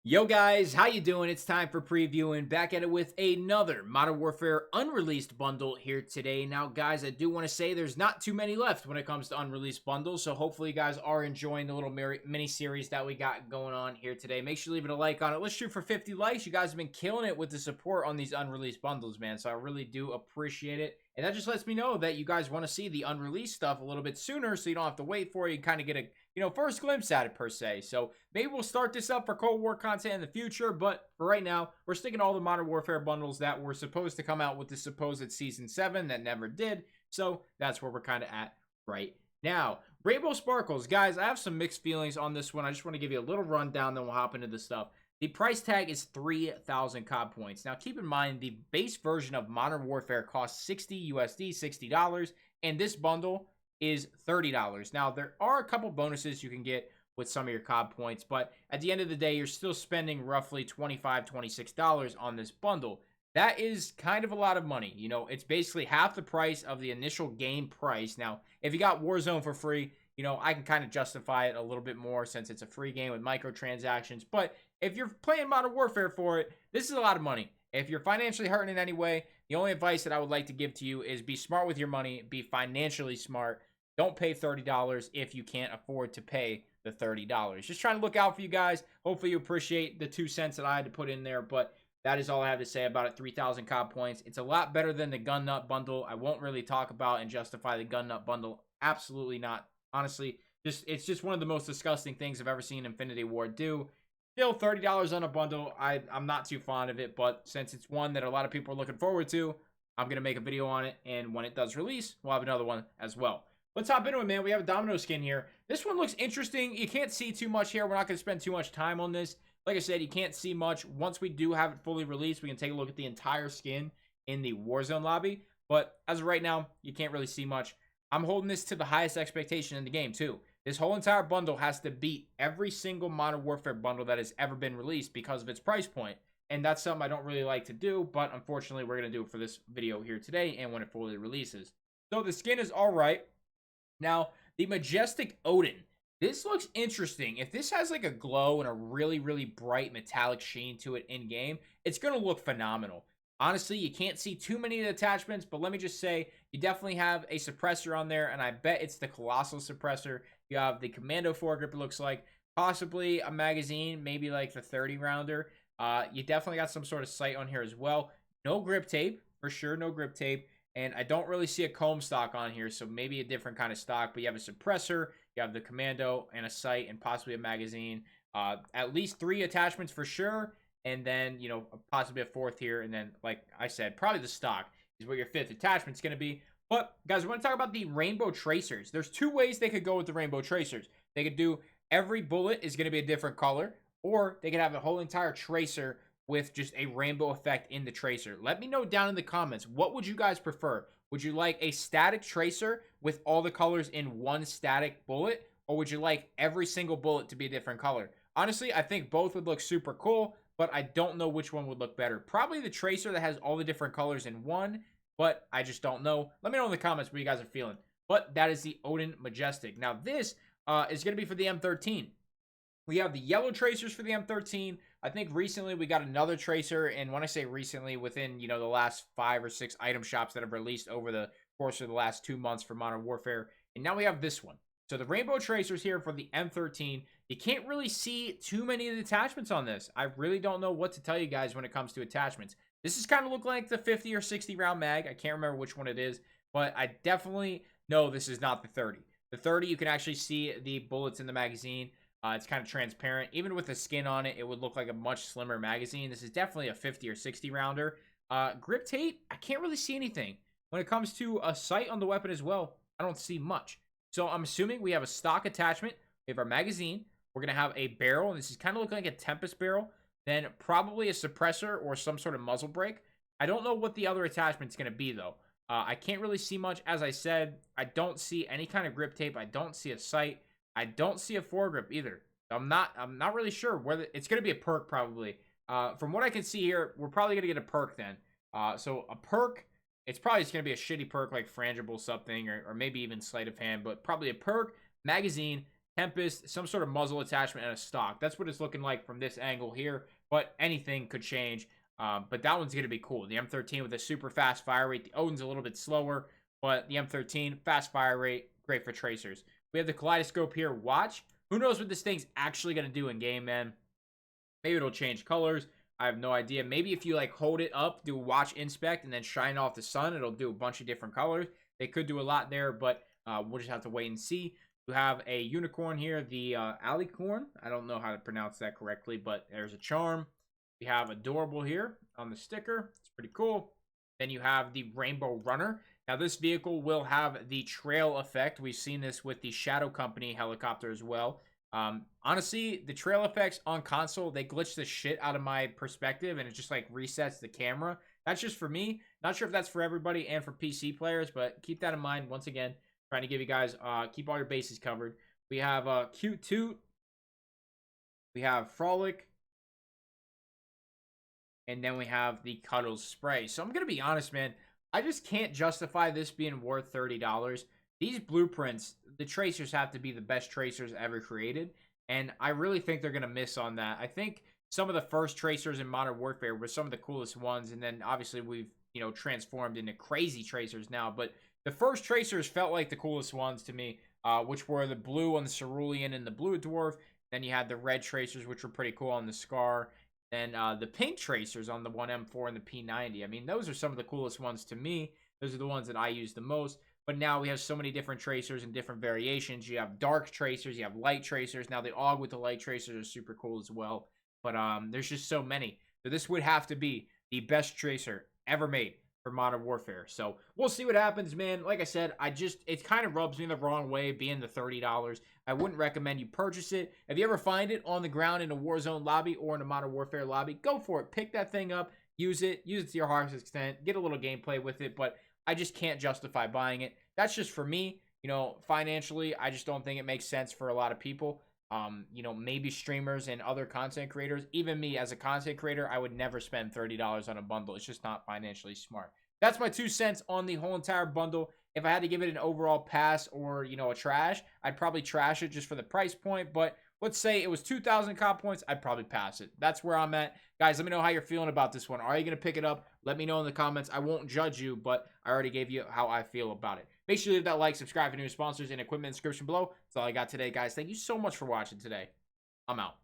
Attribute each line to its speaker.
Speaker 1: Yo guys, how you doing? It's time for previewing. Back at it with another Modern Warfare unreleased bundle here today. Now guys, I do want to say there's not too many left when it comes to unreleased bundles, so hopefully you guys are enjoying the little mini series that we got going on here today. Make sure you leave it a like on it. Let's shoot for 50 likes. You guys have been killing it with the support on these unreleased bundles, man, so I really do appreciate it. And that just lets me know that you guys want to see the unreleased stuff a little bit sooner, so you don't have to wait for it. You kind of get a first glimpse at it per se. So maybe we'll start this up for Cold War content in the future, but for right now, we're sticking all the Modern Warfare bundles that were supposed to come out with the supposed Season 7 that never did. So that's where we're kind of at right now. Rainbow Sparkles. Guys, I have some mixed feelings on this one. I just want to give you a little rundown, then we'll hop into the stuff. The price tag is 3,000 COD points. Now, keep in mind, the base version of Modern Warfare costs 60 USD, $60, and this bundle is $30. Now, there are a couple bonuses you can get with some of your COD points, but at the end of the day, you're still spending roughly $25, $26 on this bundle. That is kind of a lot of money. It's basically half the price of the initial game price. Now, if you got Warzone for free, I can kind of justify it a little bit more since it's a free game with microtransactions. But if you're playing Modern Warfare for it, this is a lot of money. If you're financially hurting in any way, the only advice that I would like to give to you is be smart with your money, be financially smart. Don't pay $30 if you can't afford to pay the $30. Just trying to look out for you guys. Hopefully you appreciate the 2 cents that I had to put in there, but that is all I have to say about it. 3,000 COD points. It's a lot better than the Gun Nut bundle. I won't really talk about and justify the Gun Nut bundle. Absolutely not. Honestly, it's just one of the most disgusting things I've ever seen Infinity Ward do. Still, $30 on a bundle. I'm not too fond of it, but since it's one that a lot of people are looking forward to, I'm going to make a video on it, and when it does release, we'll have another one as well. Let's hop into it, man. We have a Domino skin here. This one looks interesting. You can't see too much here. We're not going to spend too much time on this. Like I said, you can't see much. Once we do have it fully released, we can take a look at the entire skin in the Warzone lobby. But as of right now, you can't really see much. I'm holding this to the highest expectation in the game, too. This whole entire bundle has to beat every single Modern Warfare bundle that has ever been released because of its price point. And that's something I don't really like to do, but unfortunately, we're going to do it for this video here today and when it fully releases. So the skin is all right. Now, the Majestic Odin. This looks interesting. If this has like a glow and a really, really bright metallic sheen to it in game, it's going to look phenomenal. Honestly, you can't see too many of the attachments, but let me just say, you definitely have a suppressor on there, and I bet it's the Colossal suppressor. You have the Commando foregrip, it looks like. Possibly a magazine, maybe like the 30 rounder. You definitely got some sort of sight on here as well. No grip tape, for sure, no grip tape. And I don't really see a comb stock on here, so maybe a different kind of stock. But you have a suppressor, you have the Commando, and a sight, and possibly a magazine. At least 3 attachments for sure. And then, possibly a 4th here. And then, like I said, probably the stock is what your 5th attachment is going to be. But, guys, I want to talk about the rainbow tracers. There's 2 ways they could go with the rainbow tracers. They could do every bullet is going to be a different color, or they could have a whole entire tracer with just a rainbow effect in the tracer. Let me know down in the comments, what would you guys prefer? Would you like a static tracer with all the colors in one static bullet, or would you like every single bullet to be a different color? Honestly, I think both would look super cool, but I don't know which one would look better. Probably the tracer that has all the different colors in one, but I just don't know. Let me know in the comments what you guys are feeling. But that is the Odin Majestic. Now this is going to be for the M13. We have the yellow tracers for the M13. I think recently we got another tracer, and when I say recently, within the last 5 or 6 item shops that have released over the course of the last 2 months for Modern Warfare, and now we have this one. So the rainbow tracers here for the M13. You can't really see too many of the attachments on this. I really don't know what to tell you guys when it comes to attachments. This is kind of look like the 50 or 60 round mag. I can't remember which one it is, but I definitely know this is not the 30. The 30, you can actually see the bullets in the magazine. It's kind of transparent. Even with the skin on it, it would look like a much slimmer magazine. This is definitely a 50 or 60 rounder. Grip tape, I can't really see anything. When it comes to a sight on the weapon as well, I don't see much. So I'm assuming we have a stock attachment. We have our magazine. We're going to have a barrel, and this is kind of looking like a Tempest barrel. Then probably a suppressor or some sort of muzzle brake. I don't know what the other attachment is going to be, though. I can't really see much. As I said, I don't see any kind of grip tape. I don't see a sight. I don't see a foregrip either. I'm not really sure whether it's going to be a perk probably. From what I can see here, we're probably going to get a perk then. So a perk, it's probably just going to be a shitty perk like frangible something or maybe even sleight of hand, but probably a perk, magazine, Tempest, some sort of muzzle attachment, and a stock. That's what it's looking like from this angle here, but anything could change. But that one's going to be cool. The M13 with a super fast fire rate. The Odin's a little bit slower, but the M13, fast fire rate, great for tracers. We have the Kaleidoscope here. Watch. Who knows what this thing's actually going to do in game, man? Maybe it'll change colors. I have no idea. Maybe if you like hold it up, do a watch inspect, and then shine off the sun, it'll do a bunch of different colors. They could do a lot there, but we'll just have to wait and see. You have a unicorn here, the alicorn. I don't know how to pronounce that correctly, but there's a charm. We have adorable here on the sticker. It's pretty cool. Then you have the rainbow runner. Now this vehicle will have the trail effect. We've seen this with the Shadow Company helicopter as well. Honestly, the trail effects on console, they glitch the shit out of my perspective, and it just like resets the camera. That's just for me. Not sure if that's for everybody and for PC players, but keep that in mind. Once again, trying to give you guys keep all your bases covered. We have Cute Toot. We have Frolic. And then we have the Cuddles spray. So I'm gonna be honest, man. I just can't justify this being worth $30. These blueprints, the tracers have to be the best tracers ever created. And I really think they're going to miss on that. I think some of the first tracers in Modern Warfare were some of the coolest ones. And then obviously we've, transformed into crazy tracers now. But the first tracers felt like the coolest ones to me, which were the blue on the Cerulean and the Blue Dwarf. Then you had the red tracers, which were pretty cool on the Scar. Then the pink tracers on the 1M4 and the P90. I mean, those are some of the coolest ones to me. Those are the ones that I use the most. But now we have so many different tracers and different variations. You have dark tracers, you have light tracers. Now the AUG with the light tracers are super cool as well. But there's just so many. So this would have to be the best tracer ever made for Modern Warfare. So we'll see what happens, man. Like I said, it kind of rubs me the wrong way being the $30. I wouldn't recommend you purchase it. If you ever find it on the ground in a Warzone lobby or in a Modern Warfare lobby, go for it. Pick that thing up, use it to your heart's extent, get a little gameplay with it, but I just can't justify buying it. That's just for me. Financially, I just don't think it makes sense for a lot of people. Maybe streamers and other content creators. Even me as a content creator, I would never spend $30 on a bundle. It's just not financially smart. That's my 2 cents on the whole entire bundle. If I had to give it an overall pass or, a trash, I'd probably trash it just for the price point. But let's say it was 2,000 comp points, I'd probably pass it. That's where I'm at. Guys, let me know how you're feeling about this one. Are you going to pick it up? Let me know in the comments. I won't judge you, but I already gave you how I feel about it. Make sure you leave that like, subscribe for new sponsors, and equipment in the description below. That's all I got today, guys. Thank you so much for watching today. I'm out.